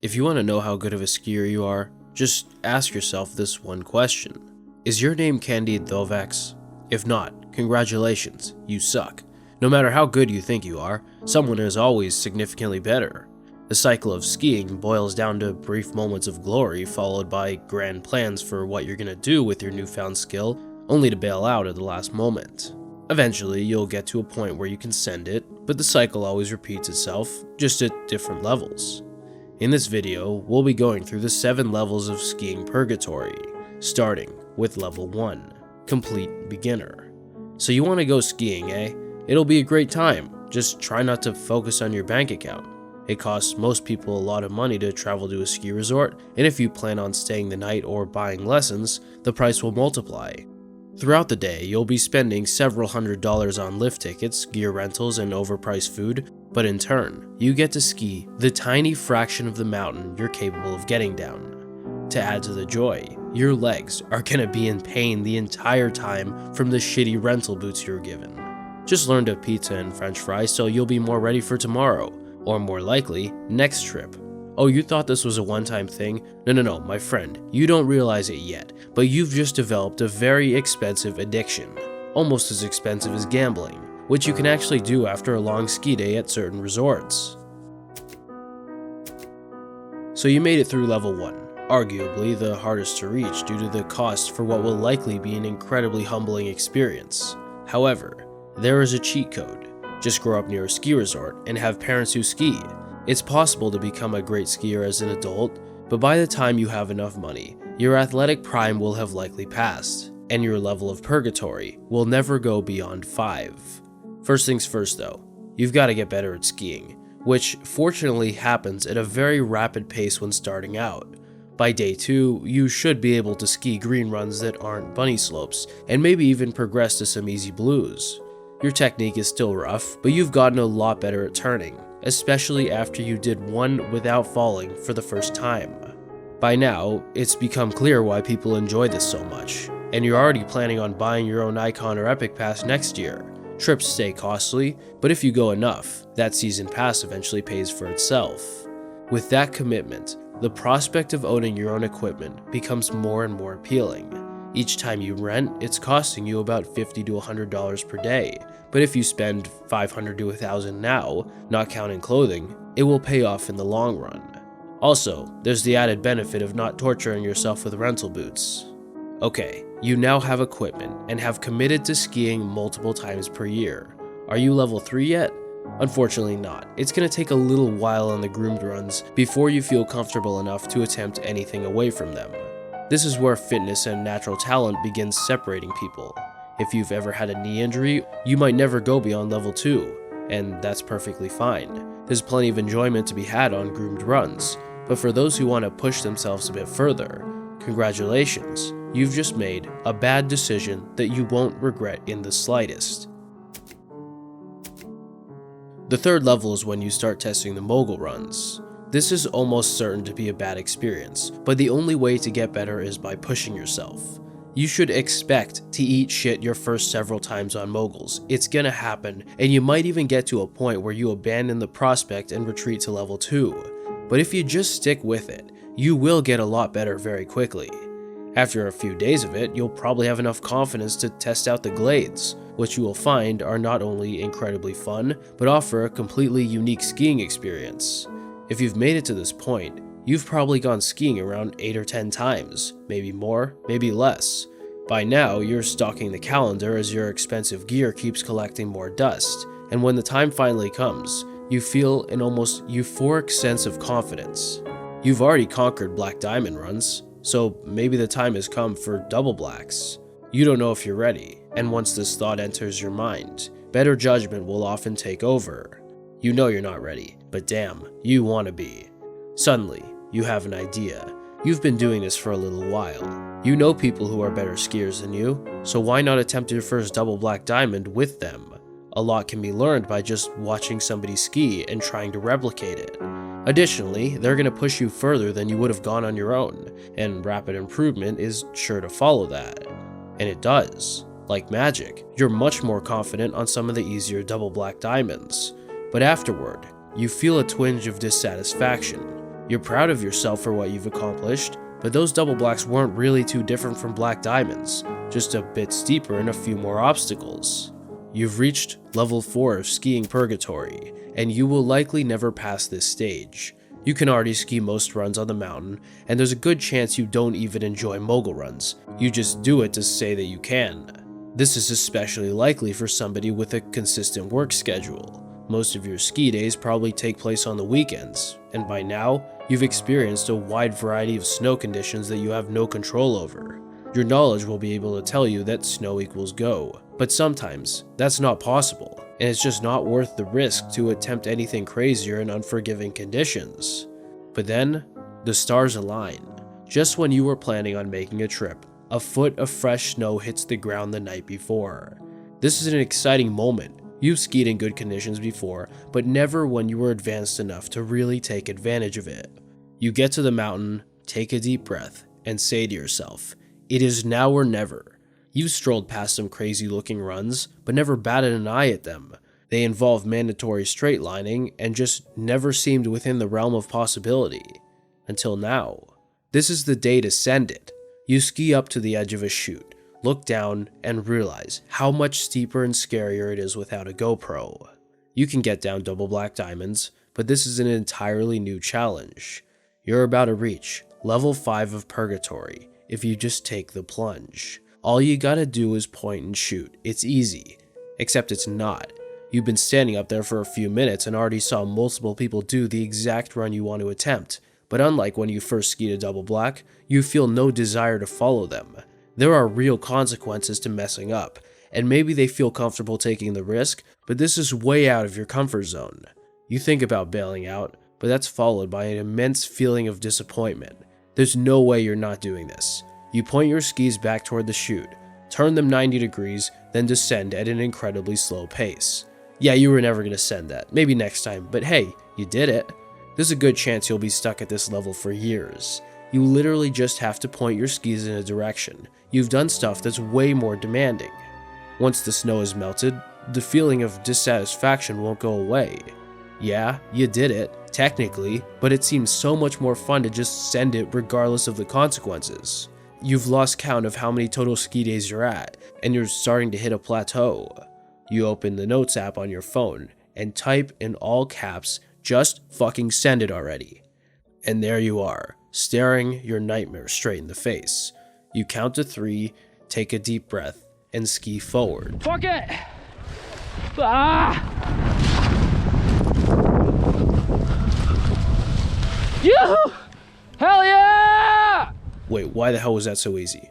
If you want to know how good of a skier you are, just ask yourself this one question. Is your name Candide Thovax? If not, congratulations, you suck. No matter how good you think you are, someone is always significantly better. The cycle of skiing boils down to brief moments of glory followed by grand plans for what you're gonna do with your newfound skill, only to bail out at the last moment. Eventually, you'll get to a point where you can send it, but the cycle always repeats itself, just at different levels. In this video, we'll be going through the 7 levels of skiing Purgatory, starting with level 1, Complete Beginner. So you want to go skiing, eh? It'll be a great time, just try not to focus on your bank account. It costs most people a lot of money to travel to a ski resort, and if you plan on staying the night or buying lessons, the price will multiply. Throughout the day, you'll be spending several $100s on lift tickets, gear rentals, and overpriced food, but in turn, you get to ski the tiny fraction of the mountain you're capable of getting down. To add to the joy, your legs are gonna be in pain the entire time from the shitty rental boots you're given. Just learn to pizza and french fries so you'll be more ready for tomorrow, or more likely, next trip. Oh, you thought this was a one-time thing? No, my friend, you don't realize it yet, but you've just developed a very expensive addiction, almost as expensive as gambling, which you can actually do after a long ski day at certain resorts. So you made it through level 1, arguably the hardest to reach due to the cost for what will likely be an incredibly humbling experience. However, there is a cheat code. Just grow up near a ski resort and have parents who ski. It's possible to become a great skier as an adult, but by the time you have enough money, your athletic prime will have likely passed, and your level of Purgatory will never go beyond 5. First things first though, you've got to get better at skiing, which fortunately happens at a very rapid pace when starting out. By day 2, you should be able to ski green runs that aren't bunny slopes, and maybe even progress to some easy blues. Your technique is still rough, but you've gotten a lot better at turning, especially after you did one without falling for the first time. By now, it's become clear why people enjoy this so much, and you're already planning on buying your own Icon or Epic Pass next year. Trips stay costly, but if you go enough, that season pass eventually pays for itself. With that commitment, the prospect of owning your own equipment becomes more and more appealing. Each time you rent, it's costing you about $50 to $100 per day, but if you spend $500 to $1,000 now, not counting clothing, it will pay off in the long run. Also, there's the added benefit of not torturing yourself with rental boots. Okay, you now have equipment and have committed to skiing multiple times per year. Are you level 3 yet? Unfortunately not. It's going to take a little while on the groomed runs before you feel comfortable enough to attempt anything away from them. This is where fitness and natural talent begins separating people. If you've ever had a knee injury, you might never go beyond level 2, and that's perfectly fine. There's plenty of enjoyment to be had on groomed runs, but for those who want to push themselves a bit further, congratulations, you've just made a bad decision that you won't regret in the slightest. The 3rd level is when you start testing the mogul runs. This is almost certain to be a bad experience, but the only way to get better is by pushing yourself. You should expect to eat shit your first several times on moguls. It's gonna happen, and you might even get to a point where you abandon the prospect and retreat to level 2. But if you just stick with it, you will get a lot better very quickly. After a few days of it, you'll probably have enough confidence to test out the glades, which you will find are not only incredibly fun, but offer a completely unique skiing experience. If you've made it to this point, you've probably gone skiing around 8 or 10 times, maybe more, maybe less. By now, you're stalking the calendar as your expensive gear keeps collecting more dust, and when the time finally comes, you feel an almost euphoric sense of confidence. You've already conquered black diamond runs, so maybe the time has come for double blacks. You don't know if you're ready, and once this thought enters your mind, better judgment will often take over. You know you're not ready, but damn, you want to be. Suddenly, you have an idea. You've been doing this for a little while. You know people who are better skiers than you, so why not attempt your first double black diamond with them? A lot can be learned by just watching somebody ski and trying to replicate it. Additionally, they're going to push you further than you would have gone on your own, and rapid improvement is sure to follow that. And it does. Like magic, you're much more confident on some of the easier double black diamonds. But afterward, you feel a twinge of dissatisfaction. You're proud of yourself for what you've accomplished, but those double blacks weren't really too different from black diamonds, just a bit steeper and a few more obstacles. You've reached level 4 of skiing Purgatory, and you will likely never pass this stage. You can already ski most runs on the mountain, and there's a good chance you don't even enjoy mogul runs, you just do it to say that you can. This is especially likely for somebody with a consistent work schedule. Most of your ski days probably take place on the weekends, and by now, you've experienced a wide variety of snow conditions that you have no control over. Your knowledge will be able to tell you that snow equals go, but sometimes that's not possible, and it's just not worth the risk to attempt anything crazier in unforgiving conditions. But then, the stars align. Just when you were planning on making a trip, a foot of fresh snow hits the ground the night before. This is an exciting moment. You've skied in good conditions before, but never when you were advanced enough to really take advantage of it. You get to the mountain, take a deep breath, and say to yourself, it is now or never. You've strolled past some crazy looking runs, but never batted an eye at them. They involve mandatory straight lining and just never seemed within the realm of possibility. Until now. This is the day to send it. You ski up to the edge of a chute, look down, and realize how much steeper and scarier it is without a GoPro. You can get down double black diamonds, but this is an entirely new challenge. You're about to reach level 5 of Purgatory if you just take the plunge. All you gotta do is point and shoot. It's easy. Except it's not. You've been standing up there for a few minutes and already saw multiple people do the exact run you want to attempt, but unlike when you first skied a double black, you feel no desire to follow them. There are real consequences to messing up, and maybe they feel comfortable taking the risk, but this is way out of your comfort zone. You think about bailing out, but that's followed by an immense feeling of disappointment. There's no way you're not doing this. You point your skis back toward the chute, turn them 90 degrees, then descend at an incredibly slow pace. Yeah, you were never going to send that, maybe next time, but hey, you did it. There's a good chance you'll be stuck at this level for years. You literally just have to point your skis in a direction. You've done stuff that's way more demanding. Once the snow is melted, the feeling of dissatisfaction won't go away. Yeah, you did it, technically, but it seems so much more fun to just send it regardless of the consequences. You've lost count of how many total ski days you're at, and you're starting to hit a plateau. You open the notes app on your phone and type in all caps, just fucking send it already. And there you are, staring your nightmare straight in the face. You count to 3, take a deep breath, and ski forward. Fuck it! Ah! Yoo-hoo! Hell yeah! Wait, why the hell was that so easy?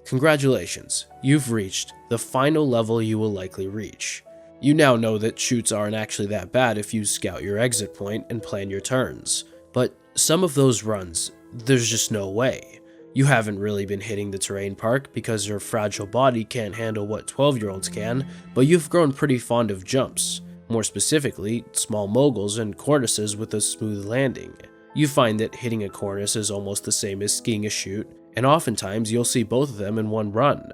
Congratulations, you've reached the final level you will likely reach. You now know that chutes aren't actually that bad if you scout your exit point and plan your turns, but some of those runs, there's just no way. You haven't really been hitting the terrain park because your fragile body can't handle what 12-year-olds can, but you've grown pretty fond of jumps. More specifically, small moguls and cornices with a smooth landing. You find that hitting a cornice is almost the same as skiing a chute, and oftentimes you'll see both of them in one run.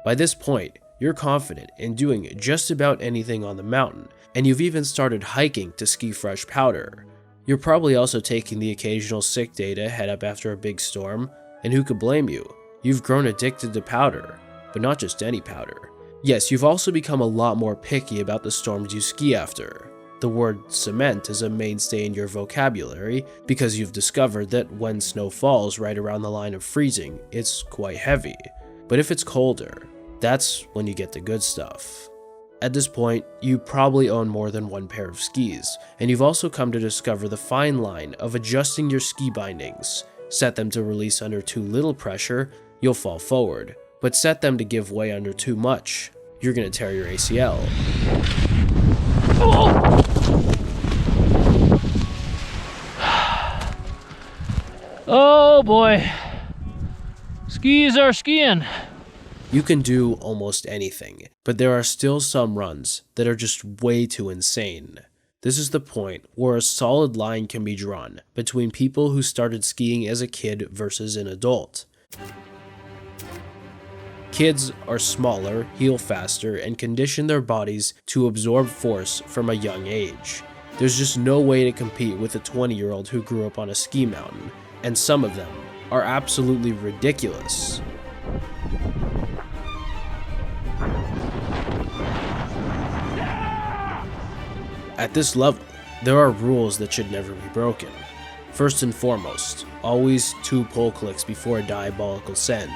By this point, you're confident in doing just about anything on the mountain, and you've even started hiking to ski fresh powder. You're probably also taking the occasional sick day to head up after a big storm, and who could blame you? You've grown addicted to powder, but not just any powder. Yes, you've also become a lot more picky about the storms you ski after. The word cement is a mainstay in your vocabulary because you've discovered that when snow falls right around the line of freezing, it's quite heavy. But if it's colder, that's when you get the good stuff. At this point, you probably own more than one pair of skis, and you've also come to discover the fine line of adjusting your ski bindings. Set them to release under too little pressure, you'll fall forward, but set them to give way under too much, you're gonna tear your ACL. Oh boy. Skis are skiing. You can do almost anything, but there are still some runs that are just way too insane. This is the point where a solid line can be drawn between people who started skiing as a kid versus an adult. Kids are smaller, heal faster, and condition their bodies to absorb force from a young age. There's just no way to compete with a 20-year-old who grew up on a ski mountain, and some of them are absolutely ridiculous. At this level, there are rules that should never be broken. First and foremost, always 2 pull clicks before a diabolical send.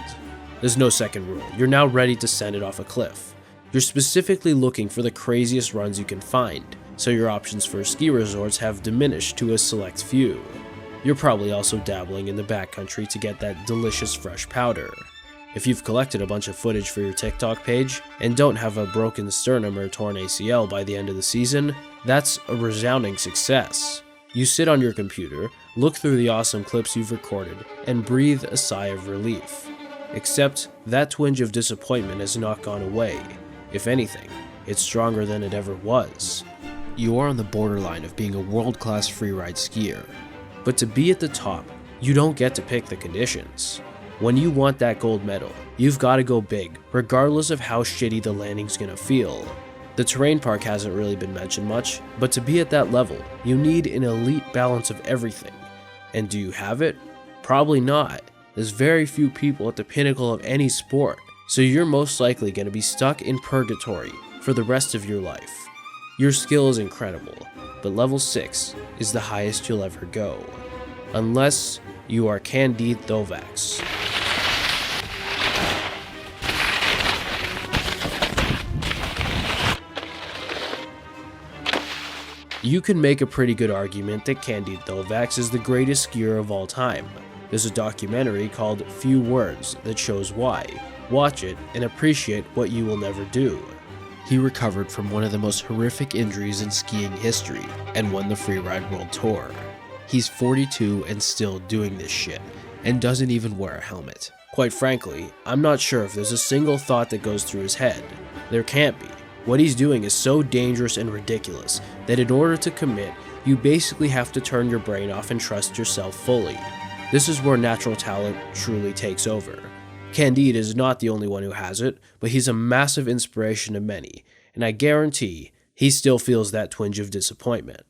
There's no second rule. You're now ready to send it off a cliff. You're specifically looking for the craziest runs you can find, so your options for ski resorts have diminished to a select few. You're probably also dabbling in the backcountry to get that delicious fresh powder. If you've collected a bunch of footage for your TikTok page and don't have a broken sternum or torn ACL by the end of the season, that's a resounding success. You sit on your computer, look through the awesome clips you've recorded, and breathe a sigh of relief. Except that twinge of disappointment has not gone away. If anything, it's stronger than it ever was. You are on the borderline of being a world-class freeride skier. But to be at the top, you don't get to pick the conditions. When you want that gold medal, you've got to go big, regardless of how shitty the landing's gonna feel. The terrain park hasn't really been mentioned much, but to be at that level, you need an elite balance of everything. And do you have it? Probably not. There's very few people at the pinnacle of any sport, so you're most likely going to be stuck in purgatory for the rest of your life. Your skill is incredible, but level 6 is the highest you'll ever go. Unless you are Candide Thovax. You can make a pretty good argument that Candide Thovax is the greatest skier of all time. There's a documentary called Few Words that shows why. Watch it and appreciate what you will never do. He recovered from one of the most horrific injuries in skiing history and won the Freeride World Tour. He's 42 and still doing this shit, and doesn't even wear a helmet. Quite frankly, I'm not sure if there's a single thought that goes through his head. There can't be. What he's doing is so dangerous and ridiculous that in order to commit, you basically have to turn your brain off and trust yourself fully. This is where natural talent truly takes over. Candide is not the only one who has it, but he's a massive inspiration to many, and I guarantee he still feels that twinge of disappointment.